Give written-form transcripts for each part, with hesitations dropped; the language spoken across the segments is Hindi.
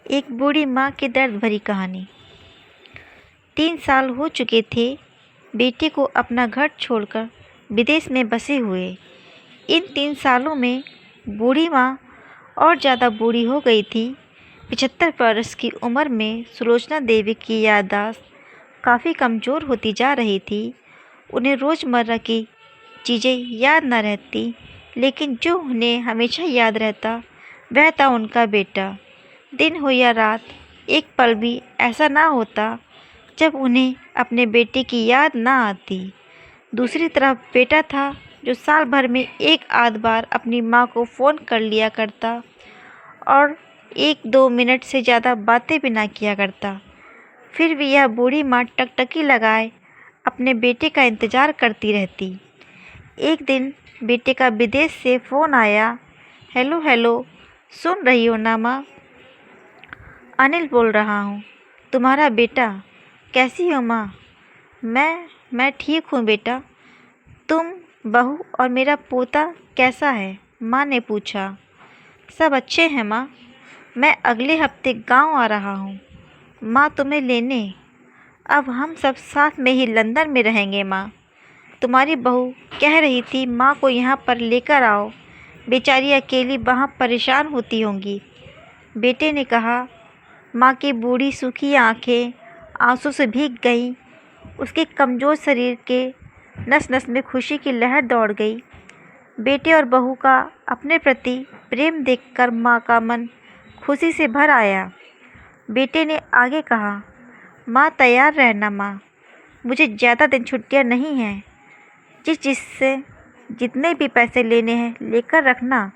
एक बूढ़ी माँ की दर्द भरी कहानी। 3 साल हो चुके थे बेटे को अपना घर छोड़कर विदेश में बसे हुए। इन 3 सालों में बूढ़ी माँ और ज़्यादा बूढ़ी हो गई थी। 75 वर्ष की उम्र में सुलोचना देवी की याददाश्त काफ़ी कमज़ोर होती जा रही थी। उन्हें रोज़मर्रा की चीज़ें याद न रहती, लेकिन जो उन्हें हमेशा याद रहता वह था उनका बेटा। दिन हो या रात, एक पल भी ऐसा ना होता जब उन्हें अपने बेटे की याद ना आती। दूसरी तरफ बेटा था जो साल भर में एक आध बार अपनी माँ को फ़ोन कर लिया करता और 1-2 मिनट से ज़्यादा बातें भी ना किया करता। फिर भी यह बूढ़ी माँ टकटकी लगाए अपने बेटे का इंतज़ार करती रहती। एक दिन बेटे का विदेश से फ़ोन आया। हेलो हेलो, सुन रही हो ना माँ? अनिल बोल रहा हूँ, तुम्हारा बेटा। कैसी हो माँ? मैं ठीक हूँ बेटा। तुम, बहू और मेरा पोता कैसा है? माँ ने पूछा। सब अच्छे हैं माँ। मैं अगले हफ्ते गांव आ रहा हूँ माँ, तुम्हें लेने। अब हम सब साथ में ही लंदन में रहेंगे माँ। तुम्हारी बहू कह रही थी माँ को यहाँ पर लेकर आओ, बेचारी अकेली वहाँ परेशान होती होंगी। बेटे ने कहा। माँ की बूढ़ी सूखी आंखें आंसू से भीग गईं। उसके कमज़ोर शरीर के नस नस में खुशी की लहर दौड़ गई। बेटे और बहू का अपने प्रति प्रेम देखकर माँ का मन खुशी से भर आया। बेटे ने आगे कहा, माँ तैयार रहना माँ, मुझे ज़्यादा दिन छुट्टियाँ नहीं हैं। जिससे जितने भी पैसे लेने हैं लेकर रखना।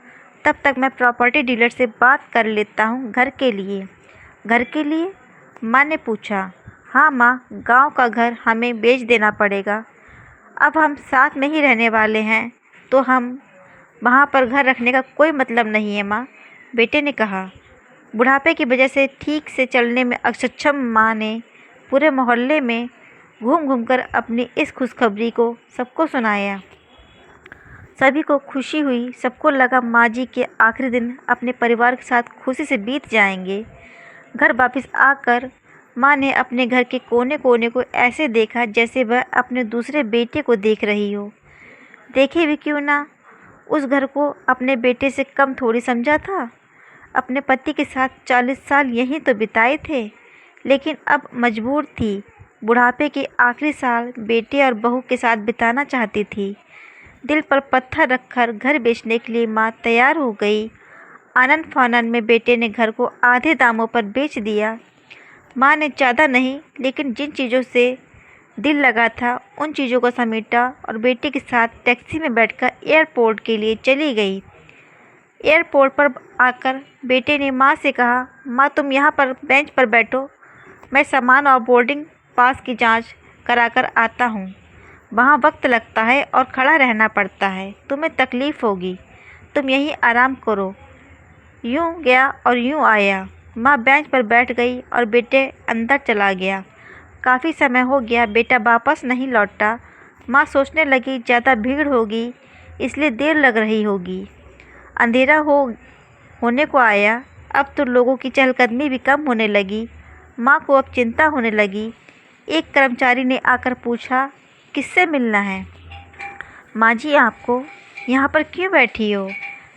तब तक मैं प्रॉपर्टी डीलर से बात कर लेता हूँ घर के लिए। घर के लिए? माँ ने पूछा। हाँ माँ, गांव का घर हमें बेच देना पड़ेगा। अब हम साथ में ही रहने वाले हैं तो हम वहाँ पर घर रखने का कोई मतलब नहीं है माँ, बेटे ने कहा। बुढ़ापे की वजह से ठीक से चलने में अक्षम माँ ने पूरे मोहल्ले में घूम घूमकर अपनी इस खुशखबरी को सबको सुनाया। सभी को खुशी हुई। सबको लगा माँ जी के आखिरी दिन अपने परिवार के साथ खुशी से बीत जाएंगे। घर वापस आकर माँ ने अपने घर के कोने कोने को ऐसे देखा जैसे वह अपने दूसरे बेटे को देख रही हो। देखे भी क्यों ना, उस घर को अपने बेटे से कम थोड़ी समझा था। अपने पति के साथ 40 साल यहीं तो बिताए थे, लेकिन अब मजबूर थी। बुढ़ापे के आखिरी साल बेटे और बहू के साथ बिताना चाहती थी। दिल पर पत्थर रखकर घर बेचने के लिए माँ तैयार हो गई। आनन फानन में बेटे ने घर को आधे दामों पर बेच दिया। माँ ने ज़्यादा नहीं, लेकिन जिन चीज़ों से दिल लगा था उन चीज़ों को समेटा और बेटे के साथ टैक्सी में बैठकर एयरपोर्ट के लिए चली गई। एयरपोर्ट पर आकर बेटे ने माँ से कहा, माँ तुम यहाँ पर बेंच पर बैठो, मैं सामान और बोर्डिंग पास की जांच कराकर आता हूँ। वहाँ वक्त लगता है और खड़ा रहना पड़ता है, तुम्हें तकलीफ़ होगी, तुम यहीं आराम करो। यूँ गया और यूँ आया। माँ बेंच पर बैठ गई और बेटे अंदर चला गया। काफ़ी समय हो गया बेटा वापस नहीं लौटा। माँ सोचने लगी ज़्यादा भीड़ होगी इसलिए देर लग रही होगी। अंधेरा होने को आया। अब तो लोगों की चहलकदमी भी कम होने लगी। माँ को अब चिंता होने लगी। एक कर्मचारी ने आकर पूछा, किससे मिलना है? माँ जी आपको। यहाँ पर क्यों बैठी हो?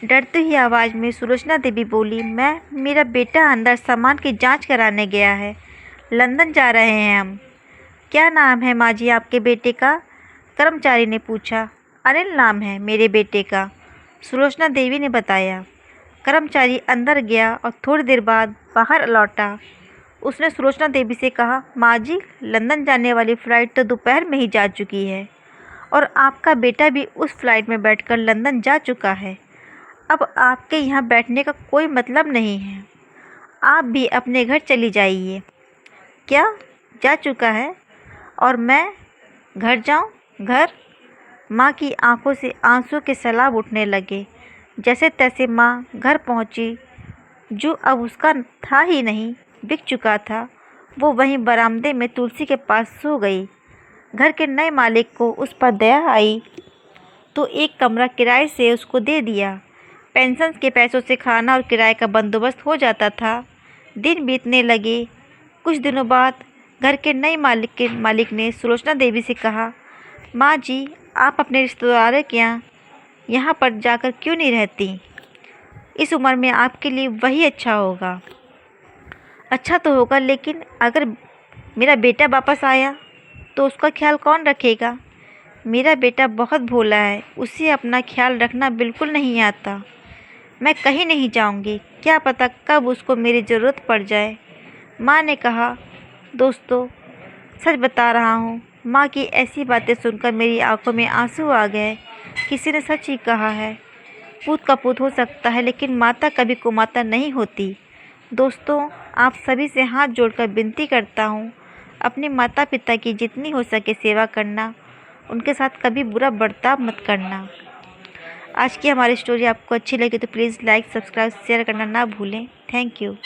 डरती हुई आवाज़ में सुलोचना देवी बोली, मेरा बेटा अंदर सामान की जांच कराने गया है, लंदन जा रहे हैं हम। क्या नाम है माँ जी आपके बेटे का? कर्मचारी ने पूछा। अनिल नाम है मेरे बेटे का, सुलोचना देवी ने बताया। कर्मचारी अंदर गया और थोड़ी देर बाद बाहर लौटा। उसने सुलोचना देवी से कहा, माँ जी लंदन जाने वाली फ़्लाइट तो दोपहर में ही जा चुकी है और आपका बेटा भी उस फ्लाइट में बैठकर लंदन जा चुका है। अब आपके यहाँ बैठने का कोई मतलब नहीं है, आप भी अपने घर चली जाइए। क्या जा चुका है? और मैं घर जाऊँ? घर? माँ की आंखों से आंसू के सैलाब उठने लगे। जैसे तैसे माँ घर पहुँची। जो अब उसका था ही नहीं, बिक चुका था। वो वहीं बरामदे में तुलसी के पास सो गई। घर के नए मालिक को उस पर दया आई तो एक कमरा किराए से उसको दे दिया। पेंशन के पैसों से खाना और किराए का बंदोबस्त हो जाता था। दिन बीतने लगे। कुछ दिनों बाद घर के नए मालिक ने सुलोचना देवी से कहा, माँ जी, आप अपने रिश्तेदारों के यहाँ पर जाकर क्यों नहीं रहती? इस उम्र में आपके लिए वही अच्छा होगा। अच्छा तो होगा, लेकिन अगर मेरा बेटा वापस आया तो उसका ख्याल कौन रखेगा? मेरा बेटा बहुत भोला है, उसे अपना ख्याल रखना बिल्कुल नहीं आता। मैं कहीं नहीं जाऊंगी, क्या पता कब उसको मेरी ज़रूरत पड़ जाए। माँ ने कहा, दोस्तों सच बता रहा हूँ, माँ की ऐसी बातें सुनकर मेरी आंखों में आंसू आ गए। किसी ने सच ही कहा है, पूत का पूत हो सकता है, लेकिन माता कभी कुमाता नहीं होती। दोस्तों, आप सभी से हाथ जोड़कर विनती करता हूँ, अपने माता पिता की जितनी हो सके सेवा करना, उनके साथ कभी बुरा बर्ताव मत करना। आज की हमारी स्टोरी आपको अच्छी लगी तो प्लीज़ लाइक, सब्सक्राइब, शेयर करना ना भूलें। Thank you.